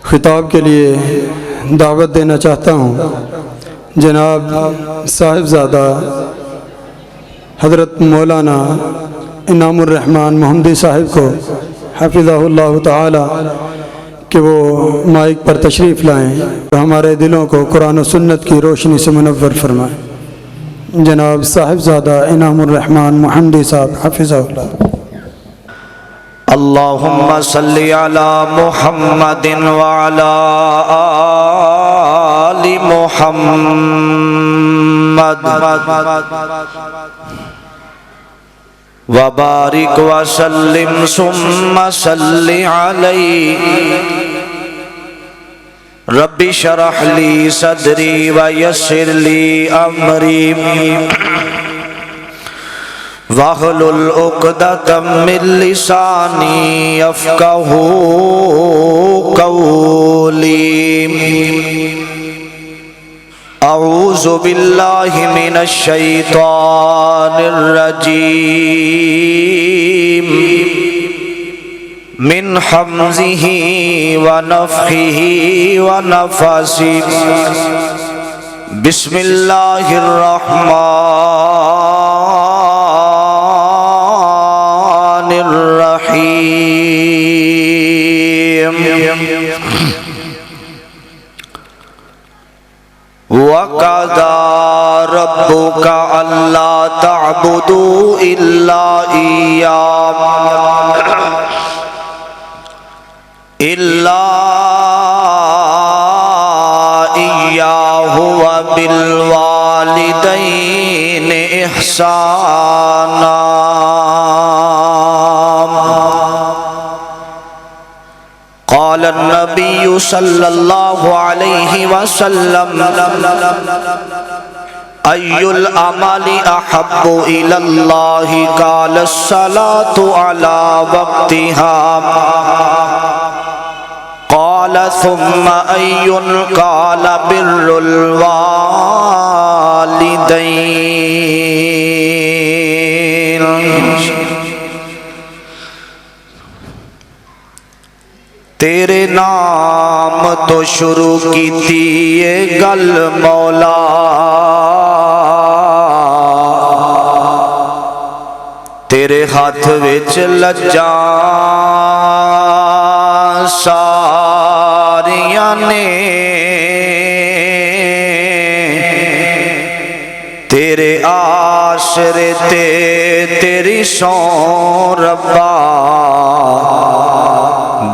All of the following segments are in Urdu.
خطاب کے لیے دعوت دینا چاہتا ہوں جناب صاحبزادہ حضرت مولانا انعام الرحمن محمدی صاحب کو حفظہ اللہ تعالی کہ وہ مائک پر تشریف لائیں اور ہمارے دلوں کو قرآن و سنت کی روشنی سے منور فرمائیں۔ جناب صاحبزادہ انعام الرحمن محمدی صاحب حفظہ اللہ۔ اللہم صلی علی محمد وعلی آل محمد وبارک وسلم ثم صلی علیہ رب شرح لی صدری ویسر لی امری واحلل عقدۃ من لسانی یفقہوا قولی۔ اعوذ باللہ من الشیطان الرجیم من حمزہ ونفخہ ونفثہ۔ بسم اللہ الرحمن الرحیم۔ وَقَضَىٰ رَبُّكَ أَلَّا تَعْبُدُوا إِلَّا إِيَّاهُ وَبِالْوَالِدَيْنِ إِحْسَانًا۔ قال النبي صلى الله عليه وسلم أي الأعمال أحب إلى الله؟ قال الصلاة على وقتها۔ قال ثم أي؟ قال بر الوالدين۔ تیرے نام تو شروع کی تھی یہ گل مولا، تیرے ہاتھ وچ لجاں ساریاں نے، تیرے آسرے تے تیری سون ربا،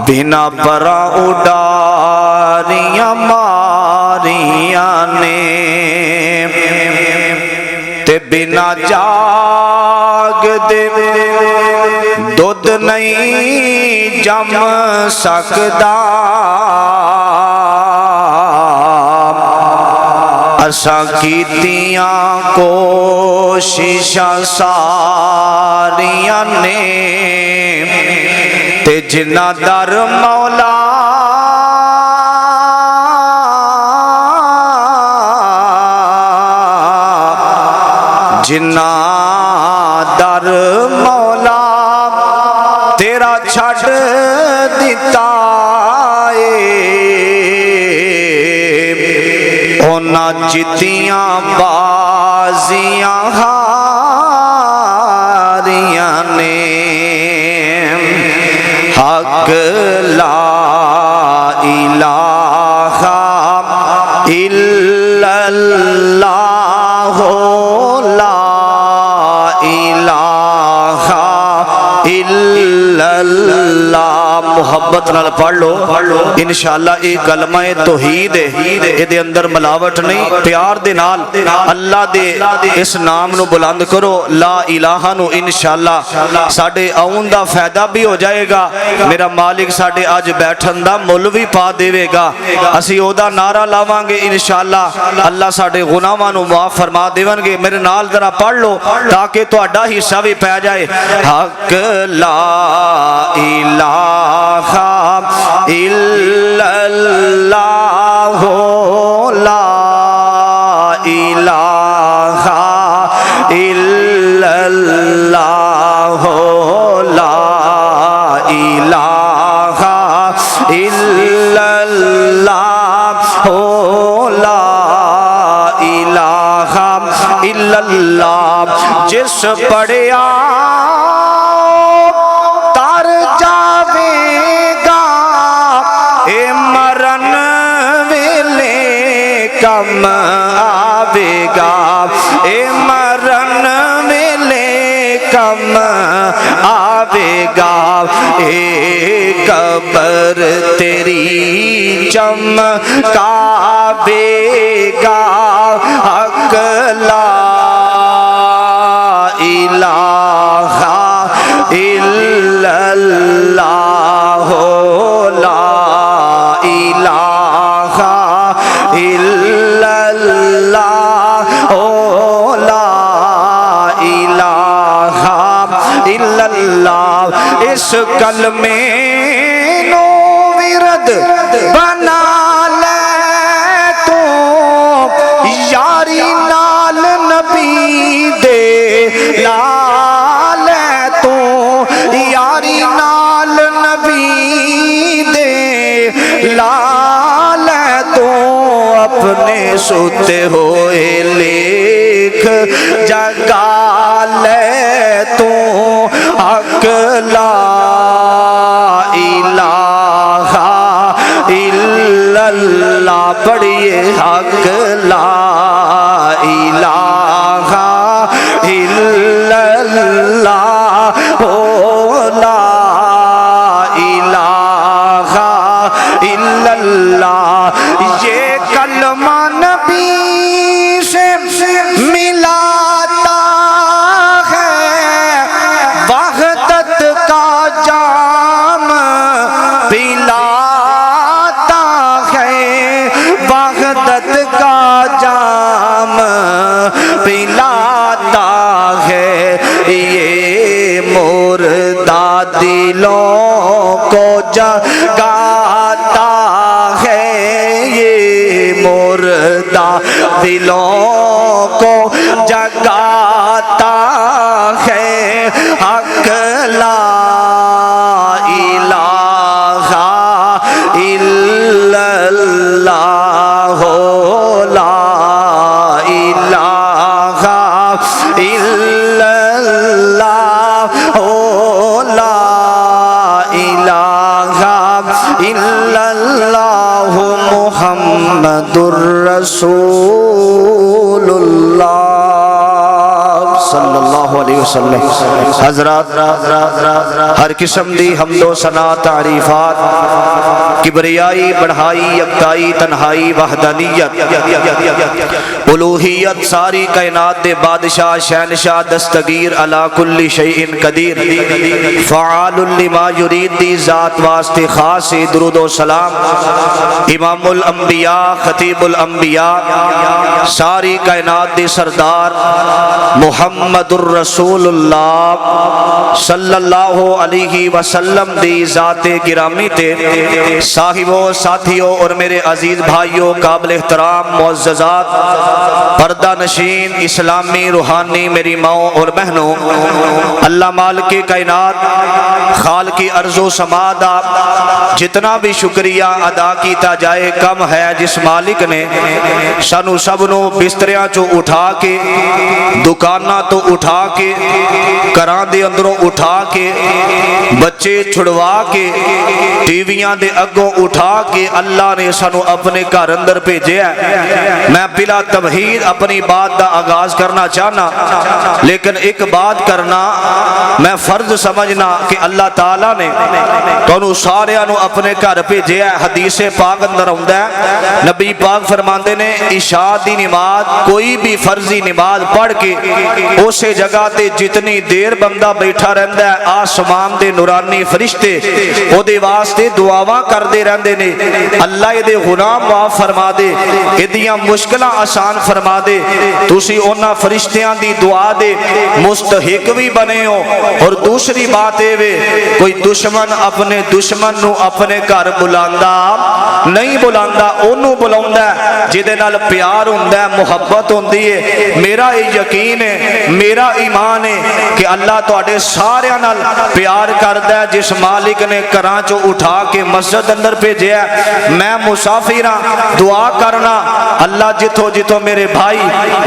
بنا پرا اڈاریاں ماریاں نے، تے بنا جاگ دے دودھ نہیں جم سکدا، اساں کیتیاں کوششاں ساریاں نے، تے جنہ در مولا جنہ در مولا تیرا چھڑ دیتا ہے، اونا جتیاں بازیاں ہاریاں نے، حق لا الہ الا اللہ، لا الہ الا اللہ۔ محبت نال پڑھ لو انشاءاللہ ایک کلمہ توحید ہے، اے دے اندر ملاوٹ نہیں، پیار دے نال اللہ دے اس نام نو بلند کرو، لا الہ نو، انشاءاللہ ساڑھے آؤن دا فائدہ بھی ہو جائے گا، میرا مالک ساڑھے آج بیٹھن دا مل بھی پا دے گا، اسی او دا نعرہ لاوان گے انشاءاللہ اللہ ساڑھے گناہاں نو معاف فرما دیون گے۔ میرے نال ذرا پڑھ لو تاکہ تو اڈا حصہ بھی پہ جائے۔ حق لا الہ الا اللہ، لا الہ الا اللہ، لا الہ الا ہو لا الہ الا اللہ جس پڑھیا تر جاوے گا اے مرن ویلے کم آوے گا اے مرن ویلے کم آوے گا اے قبر تیری چمکاوے گا حق لا الہ الا اللہ لا الہ الا اللہ لا الہ الا اللہ اس کلمے نو ورد بنا لے تو یاری نال نبی دے لال تو یاری نال نبی دے لال تو اپنے سوتے ہوئے لکھ جگا لے تو حق لا الہ الا اللہ پڑھئے حق لا الہ الا اللہ لا الہ الا اللہ یہ کلمہ نبی سے ملاتا ہے وحدت کا جام پلاتا ہے وحدت کا جام پلاتا ہے یہ مردہ دلوں کو جگاتا ہے یہ مردہ دلوں کو جگاتا ہے حق لا الہ الا اللہ لا الہ الا اللہ لا الہ الا اللہ محمد الرسول اللہ صلی اللہ علیہ وسلم حضرات ہر قسم دی حمد و ثنا تعریفات کبریائی بڑھائی یکتائی تنہائی وحدانیت الوہیت ساری کائنات دے بادشاہ شہنشاہ دستگیر علی کل شیء قدیر فعال لما یرید دی ذات واسطے خاص درود و سلام امام الانبیاء خطیب الانبیاء ساری کائنات دے سردار محمد الرسول اللہ صلی اللہ علیہ وسلم دی ذات گرامی تے صاحبوں ساتھیوں اور میرے عزیز بھائیوں قابل احترام معززات پردہ نشین اسلامی روحانی میری ماؤں اور بہنوں اللہ مالک کائنات خالق ارض و سماء جتنا بھی شکریہ ادا کیتا جائے کم ہے جس مالک نے سانو سب نو بستریاں چو اٹھا کے دکانہ تو اٹھا کے کران دے اندروں اٹھا کے بچے چھڑوا کے ٹی ویاں دے اگوں اٹھا کے اللہ نے سانو اپنے گھر اندر بھیجے ہے میں بلا تمہید اپنی بات دا آغاز کرنا چاہنا لیکن ایک بات کرنا میں فرض سمجھنا کہ اللہ تعالیٰ نے تو سارے انو اپنے گھر بھیجے ہے حدیث پاک اندر ہوندہ ہے نبی پاک فرماندے نے عشاء دی نماز کوئی بھی فرضی نماز پڑھ کے اسے جگہ تے جتنی دیر بندہ بیٹھا رہندا ہے آسمان دے نورانی فرشتے او دے واسطے دعاواں کر دے رہندے نے اللہ دے غلام معاف فرما دے ادیاں مشکلاں آسان فرما دے تسی انہاں فرشتیاں دی دعا دے مستحق بھی بنے ہو اور دوسری بات اے وے کوئی دشمن اپنے دشمن نو اپنے گھر بلاندا نہیں بلاندا اونوں بلاوندا ہے جدے نال پیار ہوندا ہے محبت ہوندی ہے میرا یہ یقین ہے میرا ایمان ہے کہ اللہ تواڈے سارے نال پیار کردا ہے. جس مالک نے گھراں چوں اٹھا کے مسجد اندر بھیجیا ہے, میں مسافر ہاں, دعا کرنا اللہ جتھوں جتھوں میرے بھائی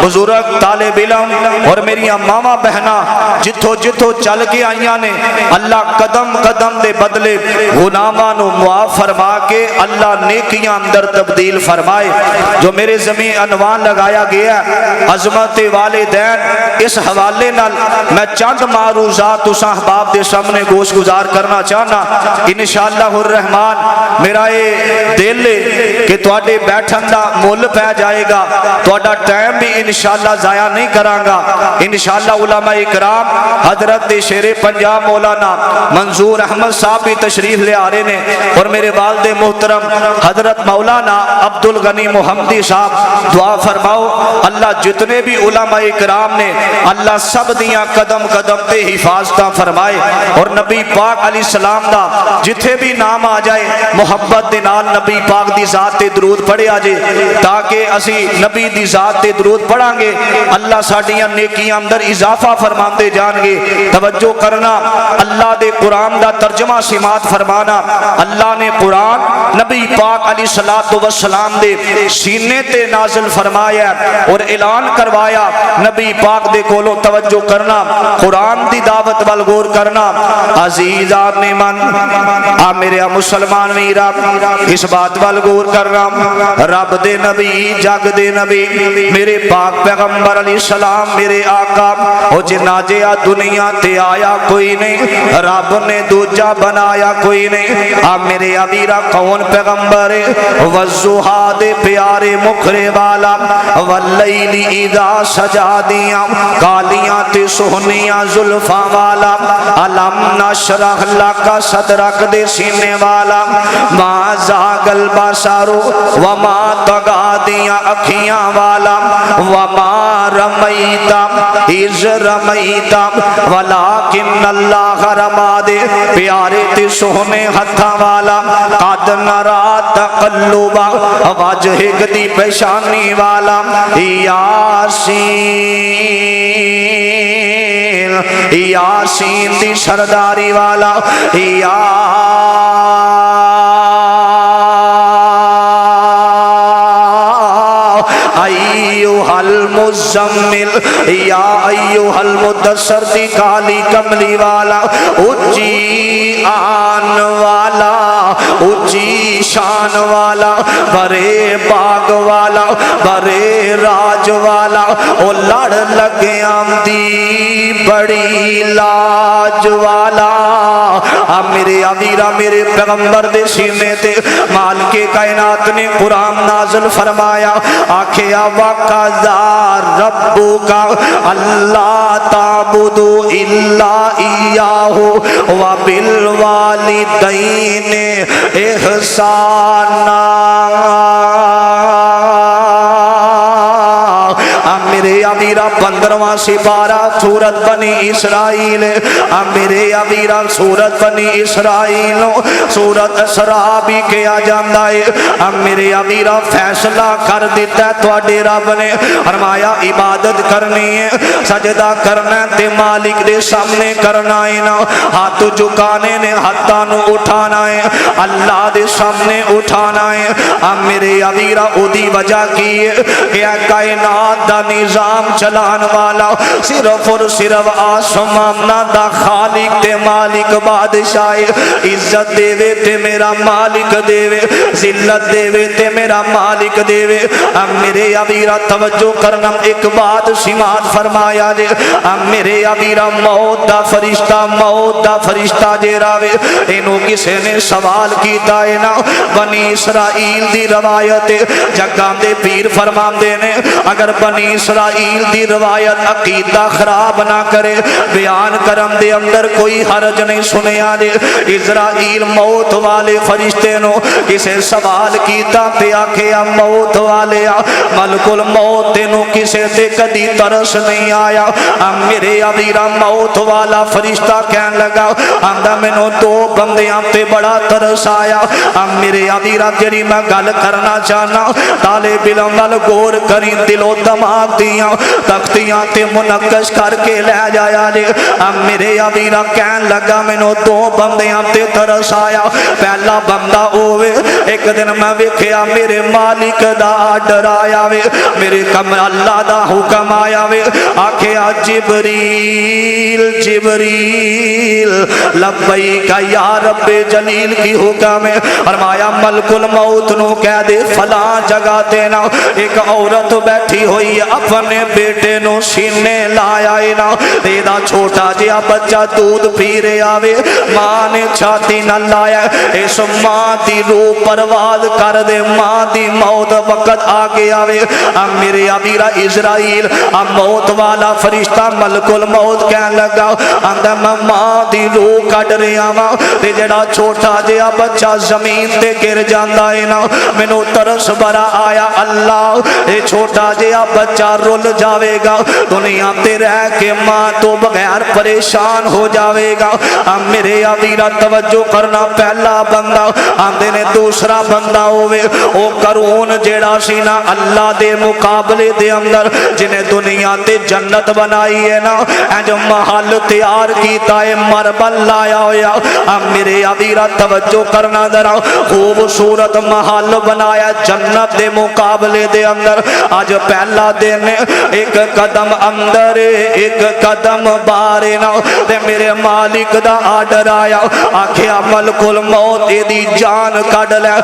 بزرگ طالب علم اور میری ماواں بہناں جتھوں جتھوں چل کے آئیاں نے, اللہ قدم قدم دے بدلے گناہاں نو معاف فرما کے اللہ نیکیاں اندر تبدیل فرمائے. جو میرے زمین عنوان لگایا گیا ہے عظمت والدین, اس حوالے نال میں چند معروضات تساں احباب دے سامنے گوش گزار کرنا چاہنا. انشاءاللہ الرحمن میرا یہ دل ہے کہ تواڈے بیٹھن دا مول پہ جائے گا, تواڈا ٹائم بھی انشاءاللہ ضائع نہیں کراں گا. انشاءاللہ علماء اکرام حضرت شیر پنجاب مولانا منظور احمد صاحب بھی تشریف لے آ رہے نے, اور میرے والد محترم حضرت مولانا عبد الغنی محمدی صاحب دعا فرماؤ اللہ جتنے بھی علماء اکرام نے اللہ سب دیاں قدم قدم تے حفاظتاں فرمائے, اور نبی پاک علیہ السلام دا جتھے بھی نام آ جائے محبت دے نال نبی پاک دی ذات تے درود پڑھے آ جائے, تاکہ اسی نبی دی ذات تے درود پڑھاں گے اللہ ساڈیاں نیکیاں اندر اضافہ فرماندے جان گے. توجہ کرنا, اللہ دے قرآن دا ترجمہ سماعت فرمانا. اللہ نے قرآن نبی پاک علیہ السلام دے سینے تے نازل فرمایا اور اعلان کروایا نبی پاک دے کولو. توجہ کرنا, قرآن دی دعوت وال غور کرنا. عزیزان من آ میرے مسلمان ویرا اس بات وال غور کرنا, رب دے نبی جگ دے نبی میرے پاک پیغمبر علیہ السلام میرے آقا او جنا جیا دنیا تے آیا کوئی نہیں, رب نے دوجا بنایا کوئی نہیں. آ میرے ابیرا کون پیغمبر ہے, والضحیٰ دے پیارے مکھرے والا, واللیل اذا سجا دیاں کالیاں تے سہنیاں زلفاں والا, علم نشرح لک صدرک دے سینے والا, ما زاغ البصر وما طغى دیاں اکھیاں والا, وما رمیت اذ رمیت ولکن اللہ رما دے پیارے تے سوہنے ہتھاں والا, قد نرا تقلب وجہک دی پیشانی والا, یاسین یاسین دی سرداری والا, ایوہ المزمل یا ایوہ المدثر دی کالی کملی والا, اچھی آن والا اچھی شان والا, بڑے باغ والا بڑے راج والا, او لڑ لگے آمدی بڑی لاج والا. میرے امیرہ میرے پیغمبر دے سینے تے مال کے کائنات نے قرآن نازل فرمایا, آکھیا وَقَضَى رَبُّكَ أَلَّا تَعْبُدُوا إِلَّا إِيَّاهُ وَبِالْوَالِدَيْنِ إِحْسَانًا. میرے امیرہ 15واں سپارہ سورت بنی اسرائیل, میرے امیرہ سورت بنی اسرائیل سورت اسراء بھی کیا جاندہ ہے. میرے امیرہ فیصلہ کر دیتا ہے تواڈے رب نے فرمایا عبادت کرنی ہے, سجدہ کرنا ہے تے مالک دے سامنے کرنا ہے نا, ہاتھ جھکانے نے ہاتھاں نو اٹھانا ہے, اللہ دے سامنے اٹھانا ہے. میرے امیرہ او دی وجہ کی ہے کہ کائنات دا نظام چلان والا صرف اور صرف آسمان دا خالق تے مالک بادشاہ, عزت دے وے تے میرا مالک دے وے, ذلت دے وے تے میرا مالک دے وے. میرے ابیرہ توجہ کرنا, ایک بات سماعت فرمایا جے, میرے ابیرہ موت دا فرشتہ جے راوے, انہوں کسے نے سوال کیتا ہے نا, بنی اسرائیل دی روایت جگہ دے پیر فرمان دینے, اگر بنی اسرائیل دی روایت عقیدہ خراب نہ کرے بیان کرم دے اندر کوئی حرج نہیں سنیا دے. اسرائیل موت والے فرشتے نو کسے سوال کیتا تے آکھیا موت والے ملک الموت تینو کسے تے کدی ترس نہیں آیا. میرے ابیرہ موت والا فرشتہ کہن لگا آندہ مینوں دو بندیاں تے بڑا ترس آیا. میرے ابیرہ جری میں گل کرنا چاہنا, طالب علم وال غور کریں, دل و دماغ دیاں تختیاں تے منقش کر کے لے جایا جے میرے ابیرا کہن لگا مینوں دو بندیاں تے ترس آیا پہلا بندہ ہوئے ایک دن میں ویکھیا میرے مالک دا آرڈر آیا وے میرے کمرہ اللہ دا حکم آیا وے آکھیا جبریل جبریل لبیک یا رب جلیل کی حکم ہے فرمایا ملک الموت نو کہہ دے فلاں جگہ دینا ایک عورت بیٹھی ہوئی اپنے بیٹے نو سینے لایا نا دیدہ چھوٹا جیا بچہ دودھ پی رہے آوے ماں نے چھاتی نہ لایا اس ماں دی روح پرواز کر دے ماں دی موت وقت آگے آوے میرے ابیرہ اسرائیل موت والا فرشتہ ملک الموت کہنے لگا اندر ماں دی روح کٹ رہے آواں تے جڑا چھوٹا جیا بچہ زمین تے گر جاندہ ہے نا مینوں ترس بڑا آیا اللہ اے چھوٹا جیا بچہ رول جاوے گا دنیا تے رہ کے ماں تو بغیر پریشان ہو جاوے گا میرے ابیرہ توجہ کرنا پہلا بندہ آندے نے دوسرا بندہ ہوئے او کرون جیڑا سینا اللہ دے مقابلے دے اندر جنہیں دنیا تے جنت بنائی ہے نا جو محل تیار کیتا ہے مربل لایا ہویا میرے ابیرہ توجہ کرنا ذرا خوبصورت محل بنایا جنت دے مقابلے دے اندر آج پہلا دن ایک قدم اندر ایک قدم بارے نا تے میرے مالک دا آرڈر آیا آکھیا ملک الموت دی جان کڈ لے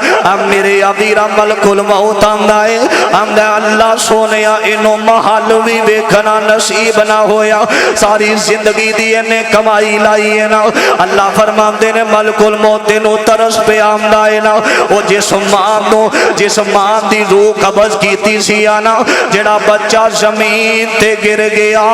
میرے ابیرہ ملک الموت آندا ہے اللہ سونیا انہوں محل بھی ویکھنا نصیب نہ ہویا ساری زندگی دی انہیں کمائی لائی ہے نا اللہ فرماندے نے ملک الموت نو ترس پہ آمدہ ہے نا وہ جس ماں دی روح قبض کیتی سی آنا جڑا بچہ زمین تے گر گیا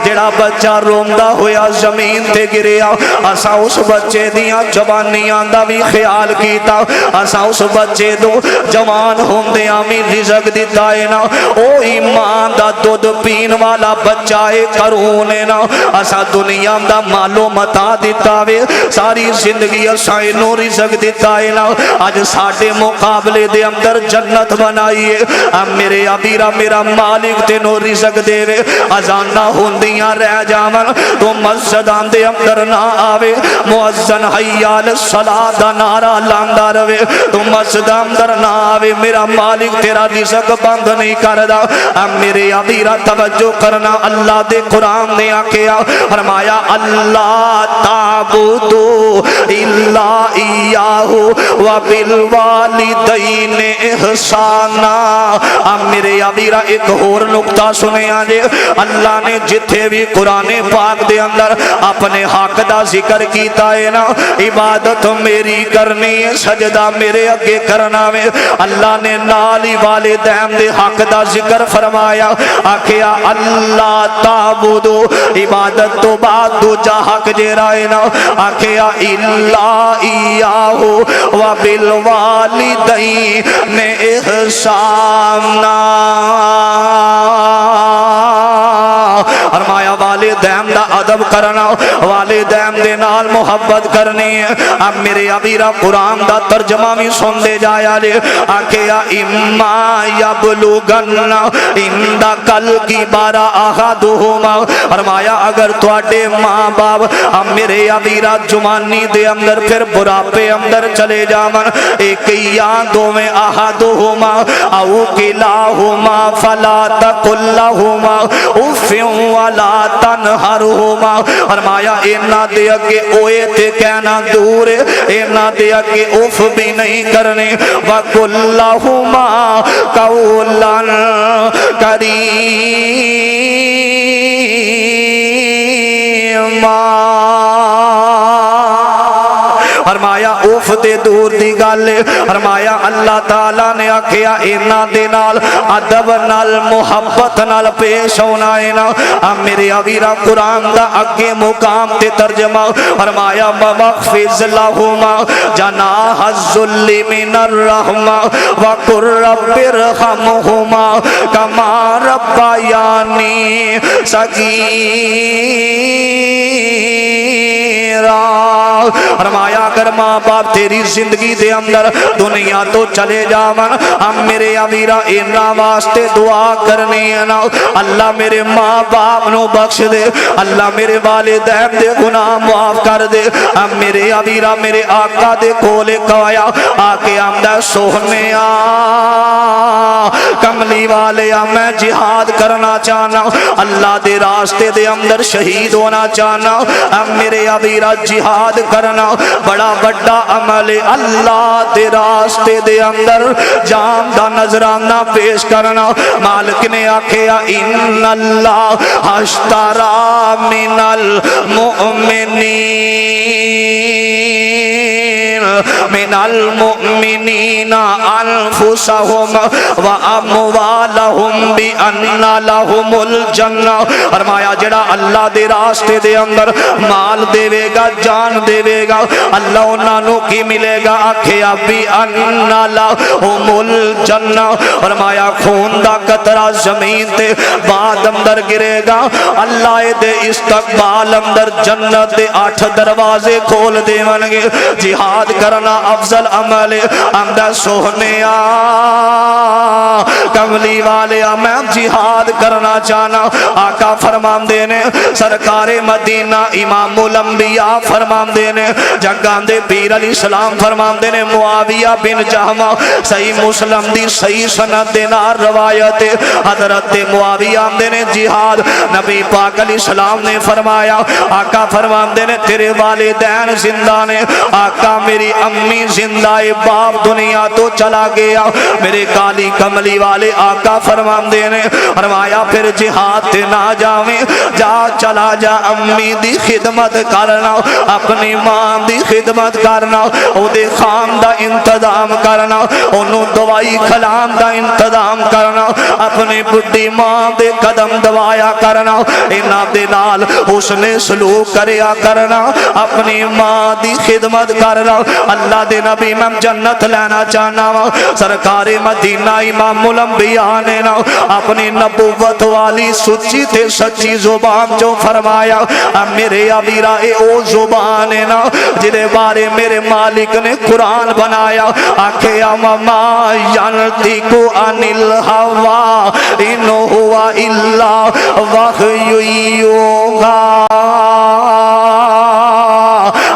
جڑا بچہ روندہ ہویا زمین تے گریا اسا اس بچے دیاں جوانیاں دا بھی خیال کیتا اسا اس بچے دو جوان ہوندے آمی رزق دیتا ہے نا او ایمان دا دودھ پین والا بچہ کرون ہے نا اسا دنیا دا مالو متا دیتا وے ساری زندگی اسائے نو رزق دیتا ہے نا آج ساڑھے مقابلے دے اندر جنت بنائی ہے میرے ابیرہ میرا مالک تے نو رزق دے وے ازانہ ہوندیاں رہ جاون تو مسجدان دے اندر نہ آوے مؤذن حیال صلاة دا نعرہ لاندہ روے تو مسجدان در نہ آوے میرا مالک تیرا رزق بند نہیں کردہ میرے ابیرہ توجہ کرنا اللہ دے قرآن نے آکیا فرمایا اللہ تعبدو اللہ ایاہو وبالوالدین احسانا میرے ابیرہ ایک اور نقطہ سنے آجے اللہ نے جتھے بھی قرآن پاک دے اندر اپنے حق دا ذکر کیتا ہے نا عبادت میری کرنی سجدہ میرے اگے کرنا میں اللہ نے نالی والدین دے حق دا ذکر فرمایا آکھیا اللہ تعبدو عبادت تو بعد دو جا حق جے رائے نا آکھیا اللہ ایاہو وبالوالدین احسانا فرمایا والدین دا ادب کرنا والدین دے نال محبت کرنی ہے اب میرے ابیرہ قرآن دا ترجمہ بھی سن دے جایا لے آکھیا اما یبلغن اندہ کل کی بارہ احدہما فرمایا اگر تواڈے ماں باپ اب میرے ابیرہ جوانی دے اندر پھر براپے اندر چلے جاون ایک یا دو میں احدہما او کلاہما فلا تقل لہما اف ولا تنہرہما فرمایا اینا دے اگے اوے تے کہنا دور اینا دے اگے اف بھی نہیں کرنے وَقُلْ لَهُمَا قَوْلًا كَرِيمًا فرمایا اوف تے دور دی گل فرمایا اللہ تعالیٰ نے آکھیا اینا دے نال ادب نال محبت نال پیش ہونا ہے نا میرے ابیرہ قرآن دا اگے مقام تے ترجمہ فرمایا وَوَخْفِزْ لَهُمَا جَنَاحَ الذُّلِّ مِنَ الرَّحْمَةِ وَقُلْ رَبِّ ارْحَمْهُمَا كَمَا رَبَّيَانِي صَغِيرًا فرمایا اگر ماں باپ تیری زندگی دے اندر دنیا تو چلے جاون ہم میرے امیرہ انہاں واسطے دعا کرنی ہے نا اللہ میرے ماں باپ نو بخش دے اللہ میرے والدین دے گناہ معاف کر دے ہم میرے امیرہ میرے آقا دے کولے کوایا آکے آمدہ سوہنے کملی والے میں جہاد کرنا چاہنا اللہ دے راستے دے اندر شہید ہونا چاہنا اب میرے ابیرہ جہاد کرنا بڑا بڑا عمل اللہ دے راستے دے اندر جان دا نظرانہ پیش کرنا مالک نے آکھیا ان اللہ اشترا من المؤمنین انفسهم واموالهم بان لهم الجنہ فرمایا جڑا اللہ دے راستے دے اندر مال دے گا جان دے گا اللہ انہاں نو کی ملے گا آکھیا بان لهم الجنہ فرمایا خون دا قطرہ زمین تے بعد اندر گرے گا اللہ دے استقبال اندر جنت دے 8 دروازے کھول دے ونگے جہاد کرنا افضل عمل اندر سوہنے کملی والے میں جہاد کرنا چاہنا آقا فرمان دینے سرکار مدینہ امام الانبیاء فرمان دینے جنگان دے پیر علیہ السلام فرمان دینے معاویہ بن جہمہ صحیح مسلم دی صحیح سند دینار روایت حضرت معاویہ دینے جہاد نبی پاک علیہ السلام نے فرمایا آقا فرمان دینے تیرے والدین زندہ نے آقا میری امی زندہ باپ دنیا تو چلا گیا میرے کالی کملی والے آقا فرمان دینے فرمایا پھر جہاد تے نہ جاویں جا چلا جا امی دی خدمت کرنا اپنی ماں دی خدمت کرنا او دے خام دا انتظام کرنا انہوں دوائی کھلام دا انتظام کرنا اپنی بڑی ماں دے قدم دوایا کرنا انہاں دے نال حسن سلوک کریا کرنا اپنی ماں دی خدمت کرنا اللہ دے نبی میں جنت لینا چاہنا سرکار مدینہ امام الانبیاء نے نا اپنی نبوت والی سچی تے سچی زبان جو فرمایا میرے ابیرہ او زبان ہے نا جنہیں بارے میرے مالک نے قرآن بنایا آکھیا مما ینطقو عن الہوا ان ہوا الا وحی یوحی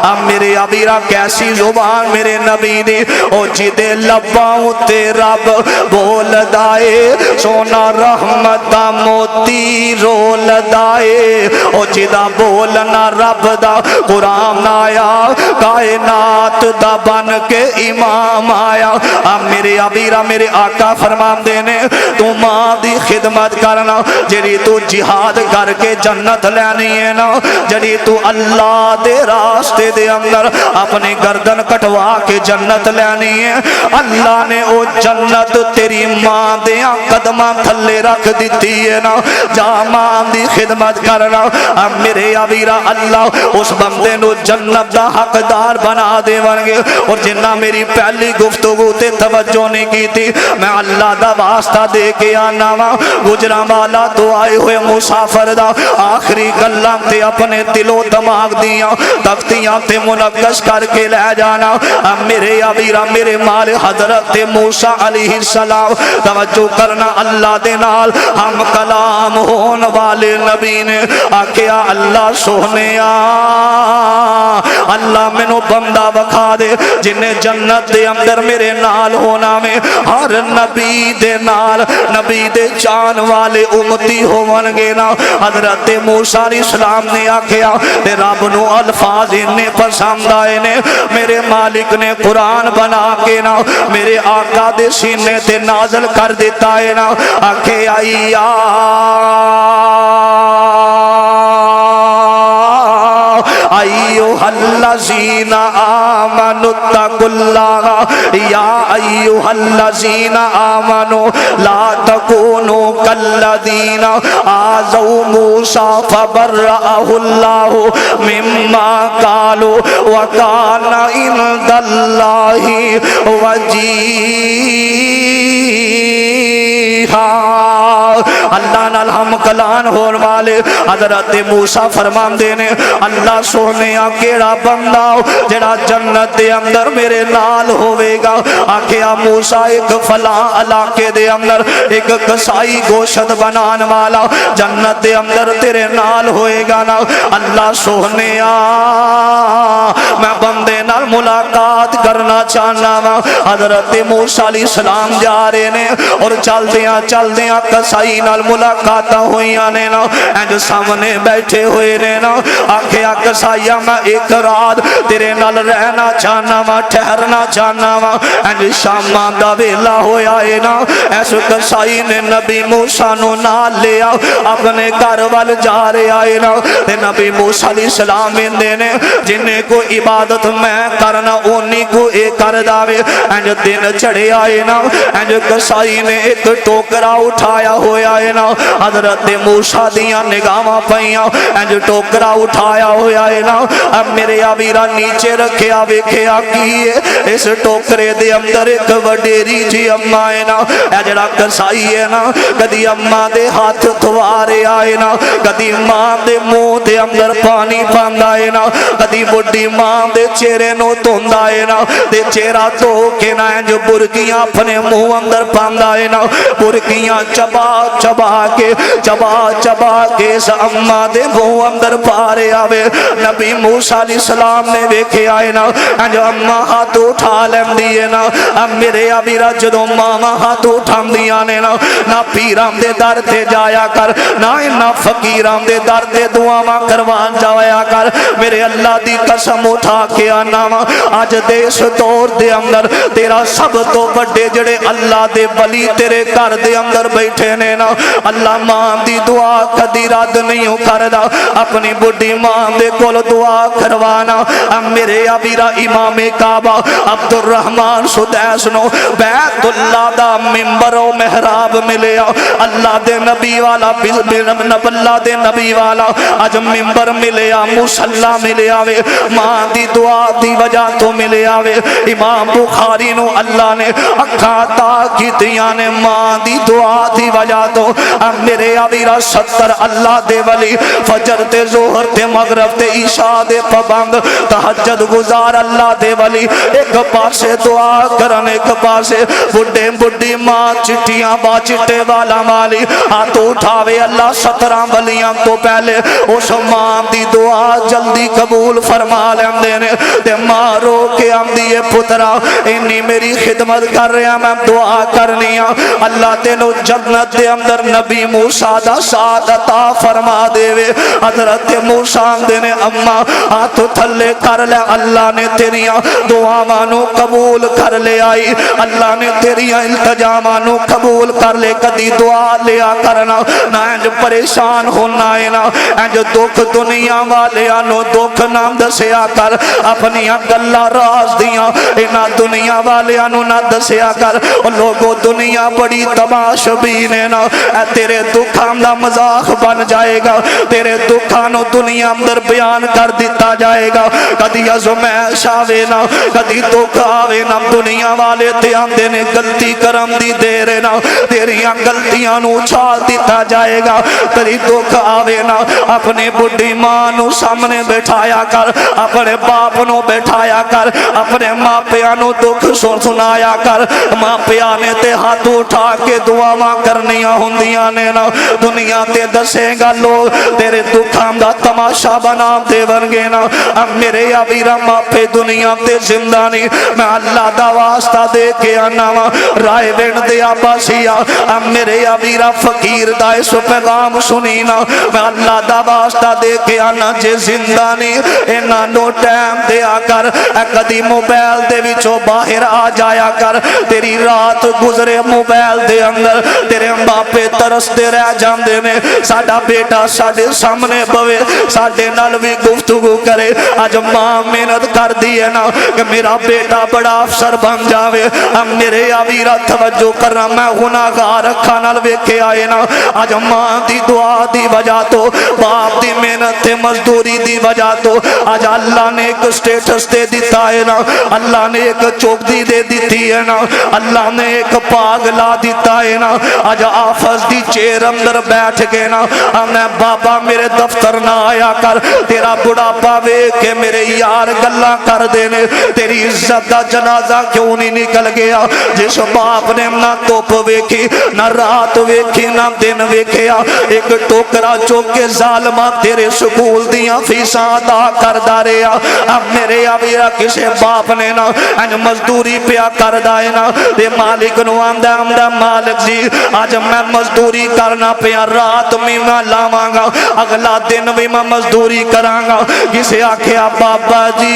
اب میرے ابیرہ کیسی زبان میرے نبی نے او جدے لباؤں تے رب بول دائے سونا رحمت موتی رول دائے او جدہ بولنا رب دا قرآن آیا کائنات دا بن کے امام آیا اب میرے ابیرہ میرے آقا فرمان دینے تو ماں دی خدمت کرنا جڑی تو جہاد کر کے جنت لینی ہے نا جڑی تو اللہ دے راستے دے اندر اپنی گردن کٹوا کے جنت لینی ہے اللہ نے او جنت تیری ماں دیاں قدمہ تھلے رکھ دیتی ہے نا جا ماں دی خدمت کرنا اب میرے ابیرہ اللہ اس بندے نو جنت دا حقدار بنا دے ونگے اور جنہ میری پہلی گفتگو تے توجہ نہیں کی تھی میں اللہ دا واسطہ دے کے آنا گجرہ والا تو آئے ہوئے مسافر دا آخری کلام تے اپنے دل و دماغ دیاں تختیاں تے منقش کر کے لے جانا اب میرے ابیرہ میرے مال حضرت موسیٰ علیہ السلام توجہ کرنا اللہ دے نال ہم کلام ہون والے نبی نے آکھیا اللہ سوہنے اللہ میں نو بندہ بکھا دے جنہیں جنت دے اندر میرے نال ہونا میں ہر نبی دے نال نبی دے جان والے امتی ہونگے نا حضرت موسیٰ علیہ السلام نے آکھیا تے رب نو الفاظ انہیں پسند آئے نے میرے مالک نے قرآن بنا کے نا میرے آقا دے سینے تے نازل کر دیتا ہے نا آکھے آئیا ایوہ الذین آمنوا اتقوا اللہ یا ایوہ الذین آمنوا لا تکونوا کالذین آذوا موسیٰ فبرأہ اللہ مما قالوا وکان عند اللہ وجیہا اللہ نال ہم کلام ہون والے حضرت موسیٰ فرماندے نے اللہ سونے کیڑا بندہ جڑا جنت دے اندر میرے نال ہوئے گا آکھیا موسیٰ ایک فلاں علاقے دے اندر ایک کسائی گوشت بنان والا جنت دے اندر تیرے نال ہوئے گا نا اللہ سونے میں بندے نال ملاقات کرنا چاہنا وا حضرت موسیٰ علیہ السلام جا رہے نے اور چل دیاں کسائی نال ملاقات ہوئی آنے نا اینج سامنے بیٹھے ہوئے نے نا آکھیا کسائیا میں ایک رات تیرے نال رہنا چاہنا وا ٹھہرنا چاہنا وا اینج شاماں دا ویلا ہویا ہے نا ایس کسائی نے نبی موسیٰ نو نال لیا اپنے گھر وال جا رہے آئے نا تے نبی موسیٰ علیہ السلام نے جنہیں کو عبادت میں کرنا اونی کو ایک کر داوے اینج دن چڑھے آئے نا اینج کسائی نے ایک ٹوکرا اٹھایا ہویا ہے نا حضرت موسیٰ دیاں نگاہاں پئیاں اینج ٹوکرا اٹھایا ہویا ہے نا اب میرے آبیرہ نیچے رکھیا ویکھیا کیے اس ٹوکرے دے اندر ایک وڈیری جی اممہ ہے نا جڑا کسائی ہے نا کدی اممہ دے ہاتھ دھوارے آئے نا کدی ماں دے منہ دے اندر پانی پاندا ہے نا کدی بڑی ماں دے چہرے نو دھوندا ہے نا تے چہرہ دھو کے نا جو برکیاں اپنے منہ اندر پاندا ہے نا برکیاں چبا کے اس اممہ دے منہ اندر پارے آوے نبی موسیٰ علیہ السلام نے ویکھے آئے نا جو اممہ ہاتھ اٹھا لیں دیئے نا اب میرے ابیرہ جدو ماما ہاتھ اٹھام دیاں نے نا پیرام دے در تے جایا کر نا فقیرام دے در تے دعاواں کروان جایا کر میرے اللہ دی قسم اٹھا کے آنا وا آج دیس دور دے اندر تیرا سب تو بڑے جڑے اللہ دے ولی تیرے گھر دے اندر بیٹھے نے نا اللہ ماں دی دعا کدی رد نہیں کردا اپنی بڑی ماں دے کول دعا کروانا اب میرے ابیرہ امام کعبہ عبدالرحمن سدیس نو بیت اللہ دا منبر و محراب ملیا اللہ دے نبی والا اللہ دے نبی والا اج منبر ملیا مصلی ملیا وے ماں دی دعا دی وجہ تو ملیا وے امام بخاری نو اللہ نے اکھاں عطا کیتیاں نے ماں دی دعا دی وجہ تو اب میرے ابیرہ 70 اللہ دے ولی فجر تے ظہر تے مغرب تے عشاء دے پابند تہجد گزار اللہ دے ولی ایک پاسے دعا کرن ایک پاسے بڑی ماں چٹیاں با چٹے والا مالی ہاتھ اٹھاوے اللہ 17 ولیاں تو پہلے اس ماں دی دعا جلدی قبول فرما لیندے نے تے ماں رو کے آمدی پترا انی میری خدمت کر رہا میں دعا کرنی اللہ تینو جنت دے اندر نبی موسیٰ دا ساتھ عطا فرما دے وے حضرت موسیٰ دے نے اممہ ہاتھ تھلے کر لے اللہ نے تیریاں دعا مانو قبول کر لے آئی اللہ نے تیریاں التجا مانو قبول کر لے کدی دعا لیا کرنا نہ انج پریشان ہونا ہے نا انج دکھ دنیا والے آنو دکھ نام دسیا کر اپنی گلہ راز دیاں اینا دنیا والے آنو نہ دسیا کر لوگو دنیا بڑی تماش بینے نا تیرے دکھان دا مزاق بن جائے گا تیرے دکھانو دنیا اندر بیان کر دیتا جائے گا کدی ازمیش آوے نا کدی دکھ آوے نا دنیا والے تیان دینے گلتی کرم دی دے رہے نا تیریاں گلتیاں نو چھال دیتا جائے گا تیری دکھ آوے نا اپنے بڑی ماں نو سامنے بیٹھایا کر اپنے باپ نو بیٹھایا کر اپنے ماں پیانو دکھ سنایا کر ماں پیانے تے ہاتھ اٹھا کے دعاواں کرنیاں ہوندیاں نے نا دنیا تے دسے گا لوگ تیرے دکھان دا تماشا بنا دے ونگے نا اب میرے ابیرہ ماں پہ دنیا تے زندہ نہیں میں اللہ دا واسطہ دے کے آنا وا رائے بین دے آباسیا اب میرے ابیرہ فقیر دا اس پیغام سنینا میں اللہ دا واسطہ دے کے آنا جے زندہ نہیں اینا نو ٹائم دے آ کر کدی موبائل دے وچوں باہر آ جایا کر تیری رات گزرے موبائل دے اندر تیرے باپے ترس دے رہ جاندے نے ساڈا بیٹا ساڈے سامنے بوے ساڈے نال بھی گفتگو کرے اج ماں محنت کر دی ہے نا کہ میرا بیٹا بڑا افسر بن جاوے اب میرے ابیرہ توجہ کرنا میں گناہگار اکھاں نال ویکھے آئے نا اج ماں دی دعا دی وجہ تو باپ دی محنت تے مزدوری دی وجہ تو اج اللہ نے ایک سٹیٹس دے دیتا ہے نا اللہ نے ایک چوک دی دے دیتی ہے نا اللہ نے ایک پاگ لا دیتا ہے نا اج آفت آفس دی چیر اندر بیٹھ کے نا میں بابا میرے دفتر نہ آیا کر، تیرا بڑھاپا ویکھ کے میرے یار گلاں کر دینے، تیری عزت دا جنازہ کیوں نہیں نکل گیا؟ جس باپ نے نہ توپ ویکھی نہ رات ویکھی نہ دن ویکھیا، ایک ٹوکرا چوک کے ظالمہ تیرے سکول دیاں فیساں ادا کردا رہیا۔ اب میرے ابیا کسے باپ نے نا انج مزدوری پیا کردا ہے نا تے مالک نو آندا مالک جی اج میں مزدوری کرنا پیا، رات میں میں لاواں گا، اگلا دن بھی میں مزدوری کراں گا۔ کسے آکھیا بابا جی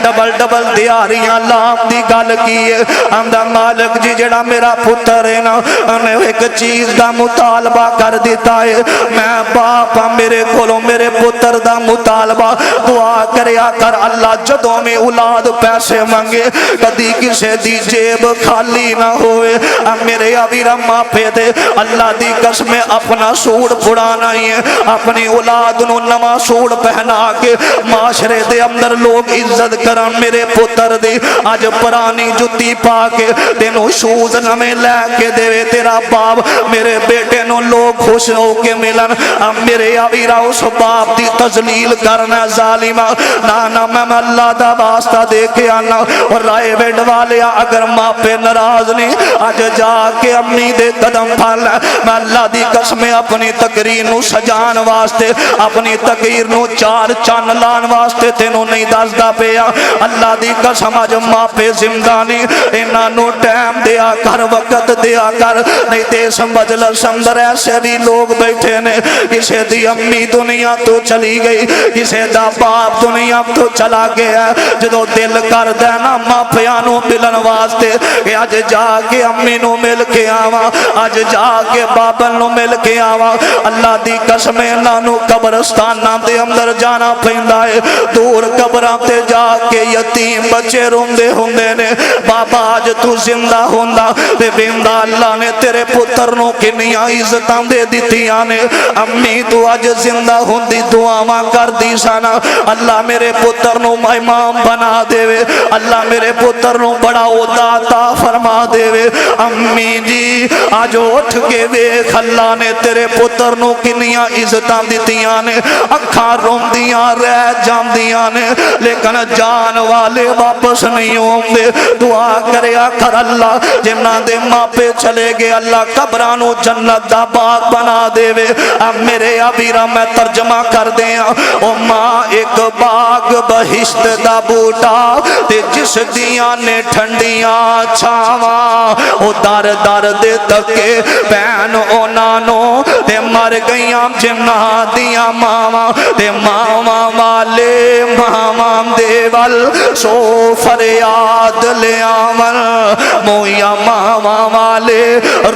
ڈبل ڈبل دیاریاں لام دی گل کی ہے؟ آندا مالک جی جڑا میرا پتر ہے نا انہیں ایک چیز دا مطالبہ کر دیتا ہے، میں باپا میرے کولوں میرے پتر دا مطالبہ دعا کریا کر اللہ جدوں میں اولاد پیسے منگے کدی کسے دی جیب خالی نہ ہوئے۔ میرے ابیرا ماپے دے اللہ دی قسم اپنا سوڑ پڑانا ہی ہے، اپنی اولاد نو نواں سوڑ پہنا کے معاشرے دے اندر لوگ عزت کرن۔ میرے پتر دی آج پرانی جتی پا کے تینوں شوز نمیں لے کے دے تیرا باپ، میرے بیٹے نو لوگ خوش ہو کے ملن۔ میرے ابیرا اس باپ دی تذلیل کرنا ظالمہ نانا میں اللہ دا واسطہ دے کے آنا۔ اور رائے بیڈ والے اگر ماں پہ ناراض نہیں آج جا کے امی دے قدم پھل، میں اللہ دی قسم اپنی تقریر نو سجان واسطے اپنی تقریر نو چار چان لان واسطے تینوں نہیں دسدا پیا۔ اللہ دی قسم اج ماں پہ زندانی انہاں نو ٹائم دیا کر، وقت دیا کر، نہیں تے سمجھ لو سمندر ایسے بھی لوگ بیٹھے نے کسے دی امی دنیا تو چلی گئی، کسے دا باپ دنیا تو چلا گیا، جدو دل کر دینا ماں پیانو ملن واسطے کہ آج جا کے امی نو مل کے آوا، آج جا کے بابن نو مل کے آوا۔ اللہ دی قسم نانو قبرستان نام دے اندر جانا پہندا ہے، دور قبراں تے جا کے یتیم بچے روندے ہوندے نے، بابا آج تو زندہ ہوندا تے بیندا اللہ نے تیرے پتر نو کنیاں عزتاں دے دتیاں نے، امی تو آج زندہ ہوندی دعاواں کر دی سانا اللہ میرے پتر نو امام بنا دے وے، اللہ میرے پتر نو بڑا عہدہ عطا فرما دے وے۔ امی جی آج اٹھ کے ویکھ اللہ نے تیرے پتر نو کنیاں عزتاں دتیاں نے، اکھاں روندیاں رہ جاندیاں نے لیکن جان والے واپس نہیں ہوندے۔ دعا کریا کر اللہ جنہاں دے ماں پہ چلے گئے اللہ قبراں نو جنت دا باغ بنا دے وے۔ اب میرے ابیرا میں ترجمہ کر دیاں او ماں ایک باغ بہشت دا بوٹا تے جس دیاں نے ٹھنڈیاں چھاواں، او در در دے تکے پین او نانو تے مر گئیاں جنہاں دیاں ماواں تے ماواں والے ماواں دے ول سو فریاد لے آون، مویا ماواں والے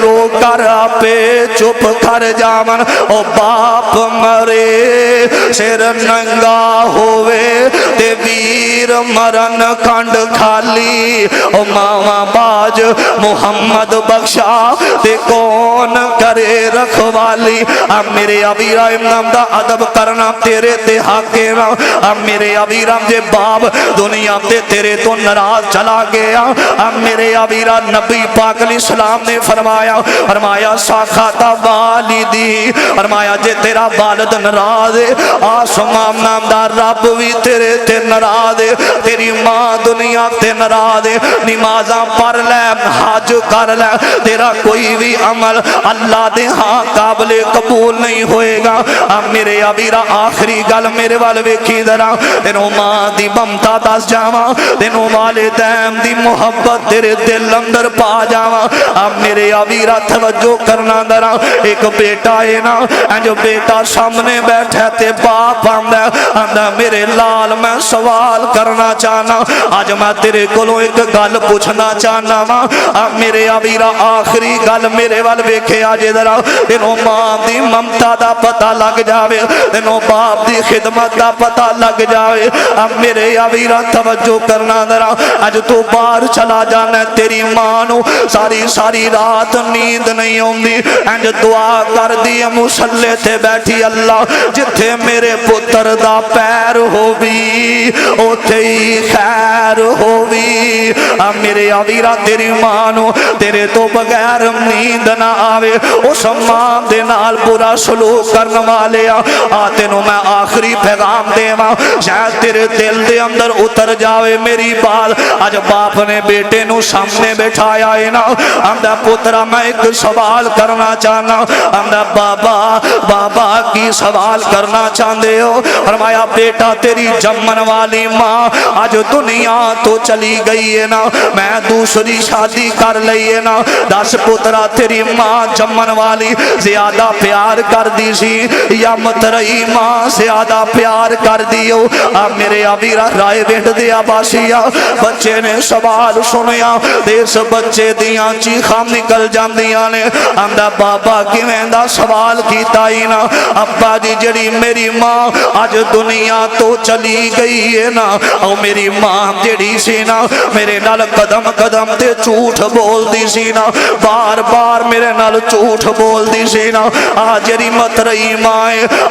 رو کر پہ چپ کر جاون۔ او باپ مرے سر ننگا ہوئے تے ویر مرن کھنڈ کھالی، او ماواں باج محمد بخشا تے کون کرے رکھوالی۔ اب میرے ابیرا امام دا ادب کرنا تیرے تے حق ہے، اب میرے ابیرا دے باپ دنیا تے تیرے تو ناراض چلا گیا۔ اب میرے ابیرا نبی پاک علیہ السلام نے فرمایا ساخاتا والدی، فرمایا جے تیرا والد ناراض ہے آسمان نام دا رب بھی تیرے تے ناراض ہے، تیری ماں دنیا تے ناراض ہے، نمازاں پڑھ لے حج کر لے، تیرا کوئی بھی عمل اللہ دے ہاں قابل قبول نہیں ہوئے گا۔ اب میرے ابیرا آخری گل میرے وال ویکھی ذرا، تینوں ماں دی ممتا دس جاواں، تینوں والدین دی محبت تیرے دل اندر پا جاواں۔ اب میرے ابیرا توجہ کرنا ذرا، ایک بیٹا ہے نا جو بیٹا سامنے بیٹھا تے باپ آندا میرے لال میں سوال کرنا چاہنا، آج میں تیرے کولوں ایک گل پوچھنا چاہنا وا۔ اب میرے ابیرا آخری گل میرے وال ویکھے آج ذرا، تینوں ماں دی ممتا دا پتہ لگ جاوے، تینوں باپ دی خدمت دا پتہ لگ جاوے۔ اب میرے ابیرا توجہ کرنا ذرا، اج تو باہر چلا جانا تیری ماں نو ساری رات نیند نہیں ہوندی، انج دعا کر دی مصلی تے بیٹھی اللہ جتھے میرے پتر دا پیر ہووی اوتھے ہی خیر ہووی، اب میرے آویرہ تیری مانو تیرے تو بغیر نیند نہ آوے اس ماں دے نال برا سلوک کرنے والے آتے نو میں آخری پیغام دے ماں شاید تیرے دل دے اندر اتر جاوے میری بات آج باپ نے بیٹے نو سامنے بٹھایا ہے نا اندہ پترہ میں ایک سوال کرنا چاہنا اندہ بابا کی سوال کرنا چاہتے ہو فرمایا بیٹا تیری جمن والی ماں آج دنیا تو چلی گئی ہے نا میں دوسری شادی کر لئی ہے نا دس پترہ تیری ماں جمن والی زیادہ پیار کر دی سی یا مترئی ماں زیادہ پیار کر دیو اب میرے آبیرہ رائے بیٹھ دیا باشیا بچے نے سوال سنیا دیس بچے دیاں چیخام نکل جان دیاں نے اندہ بابا کی ویندہ سوال کی تائینا ابا جی جڑی میری ماں آج دنیا تو چلی گئی ہے نا او میری ماں جڑی سی نا میرے نال قدم قدم تے جھوٹ بول دی سی نا بار بار میرے نال جھوٹ بول دی سی نا آج جڑی مت رہی ماں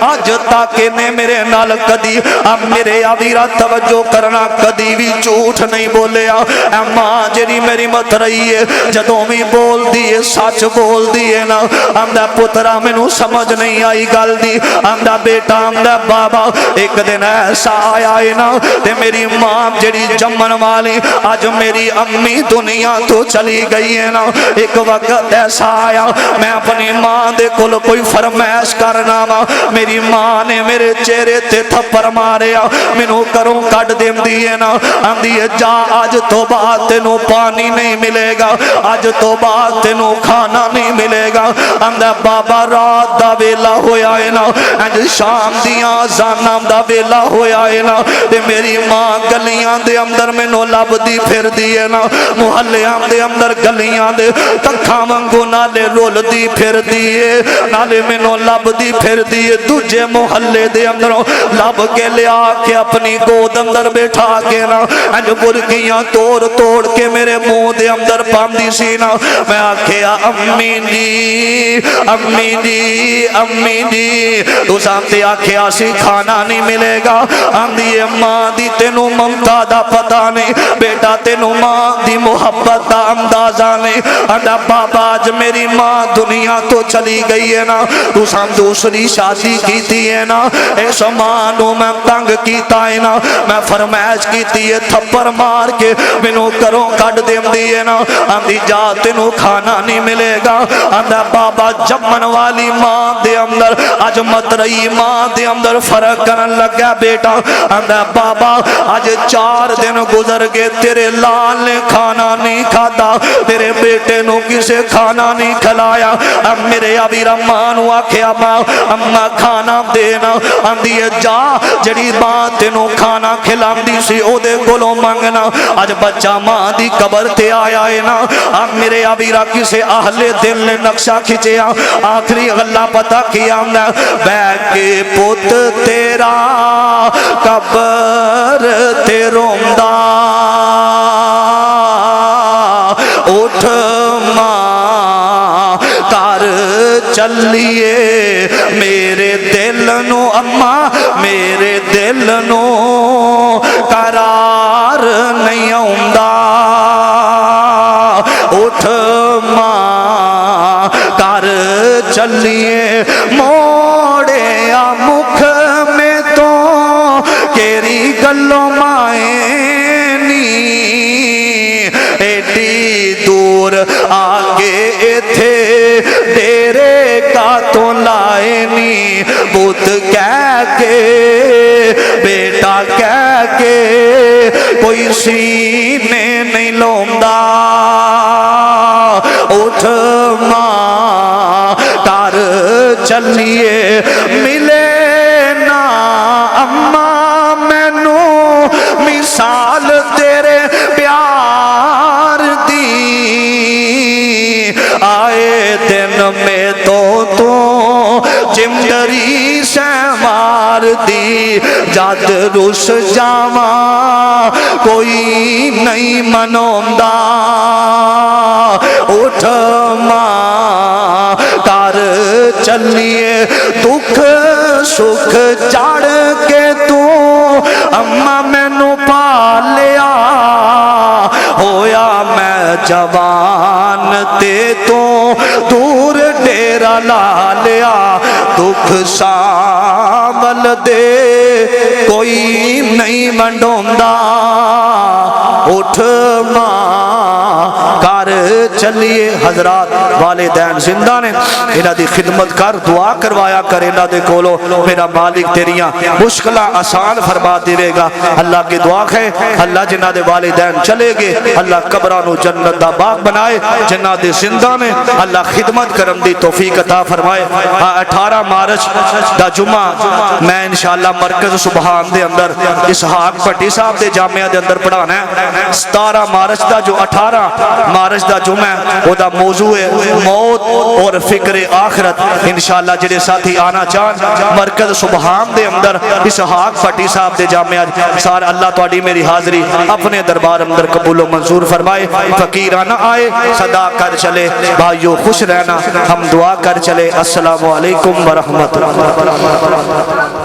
آج تاکہ نے میرے نال کدی اب میرے آویرہ توجہ کرنا کدی بھی جھوٹ نہیں بولے اے ماں جڑی میری مت رہی ہے جدوں بھی بول دیئے سچ بول دیئے نا اندہ پترہ میں نو سمجھ نہیں آئی گل دی اندہ بیٹا اندہ بابا ایک دن ایسا آیا ہے نا تے میری ماں جڑی جمن والی آج میری امی دنیا تو چلی گئی ہے نا ایک وقت ایسا آیا میں اپنی ماں دے کل کوئی فرمائش کرنا وا میری ماں نے میرے چہرے تے تھپڑ ماریا مینوں کروں کٹ دیم دیئے نا اندیے جا آج تو بعد تینوں پانی نہیں ملے گا آج تو بعد تینوں کھانا نہیں ملے گا اندہ بابا رات دا ویلا ہویا ہے نا انج شام دیاں زانام دا ویلا ہویا ہے نا تے میری ماں گلیاں دے اندر میں نو لب دی پھر دیئے نا محلیاں دے اندر گلیاں دے تکھاں منگو نالے رول دی پھر دیئے نالے میں نو لب دی پھر دیئے تجھے محلے دے اندر لب کے لیا کے اپنی گود اندر بیٹھا کے نا انج برگیاں توڑ توڑ کے میرے منہ دے اندر پاندی سی نا میں آکھیا امی جی امی جی امی جی تو سامتے آکھیا سی کھانا نہیں ملے گا اندیے ماں دی تینوں ممتا دا پتہ نہیں بیٹا تینوں ماں دی محبت دا اندازہ نہیں اندہ بابا آج میری ماں دنیا تو چلی گئی ہے نا تو سام دوسری شادی کی تھی ہے نا ایسا مانو میں تنگ کیتا ہے نا میں فرمائش کی تھی ہے تھپر مار کے منو کروں کٹ دیم دیئے نا اندی جا تینوں کھانا نہیں ملے گا اندہ بابا جمن والی ماں دے اندر آج مت رہی ماں دے اندر فرق کرن لگا بیٹا اندہ بابا آج 4 دن گزر گئے تیرے لال نے کھانا نہیں کھاتا تیرے بیٹے نو کسے کھانا نہیں کھلایا اب میرے ابھی رمانو آکھے اممہ کھانا دینا اندیے جا جڑی ماں تینوں کھانا کھلام دی سی او دے گلوں مانگنا آج بچہ ماں دی قبر تے آیا ہے نا اب میرے ابھی راکی سے اہل دل نے نقشہ کھچیا آخری غلہ پتہ کیا بیٹھ کے پوت تیرا قبر تے رومدہ اٹھ ماں کر چلیے میرے دل نو اماں میرے دل نو قرار نہیں آؤندہ اٹھ ماں کر چلیے موڑے آ مکھ میں تو کیری گلوں مائیں نی ایڈی دور آگے تھے ڈیرے کا تو لائے نی بت کہہ کے بیٹا کہہ کے کوئی سینے نہیں لومدہ اٹھ ماں کر چلیے ملے نا اماں میں نو مثال تیرے پیار دی آئے دن میں تو جمدری سے مار دی جد رس جاواں کوئی نہیں منوندہ اٹھ ماں کر چلیے دکھ سکھ چڑھ کے تو اماں میں نو پالیا ہویا جوان تے تو دور ڈیرا لا لیا دکھ سامل دے کوئی نہیں منڈوندا اٹھ ماں کر چلیے حضرات والدین زندہ نے انہاں دی خدمت کر دعا کروایا کر انہاں دے کولو میرا مالک تیریاں مشکلہ آسان فرما دے گا اللہ کی دعا ہے اللہ جنہ دے والدین چلے گے اللہ قبرانو جنت دا باغ بنائے جنہ دے زندہ نے اللہ خدمت کرم دی توفیق عطا فرمائے 18 مارچ دا جمعہ میں انشاءاللہ مرکز سبحان دے اندر اسحاق بھٹی صاحب دے جامعہ دے اندر پڑھانا ہے 17 مارچ دا جو 18 مارچ دا جمعہ ہے وہ دا موضوع ہے موت اور فکر آخرت انشاءاللہ جڑے ساتھی آنا چاہن مرکز سبحان دے اندر اسحاق بھٹی صاحب دے جامعہ سارا اللہ تواڈی میری حاضری اپنے دربار اندر قبول و منظور فرمائے فقیرانہ آئے صدا کر چلے بھائیو خوش رہنا ہم دعا کر چلے السلام علیکم ورحمۃ اللہ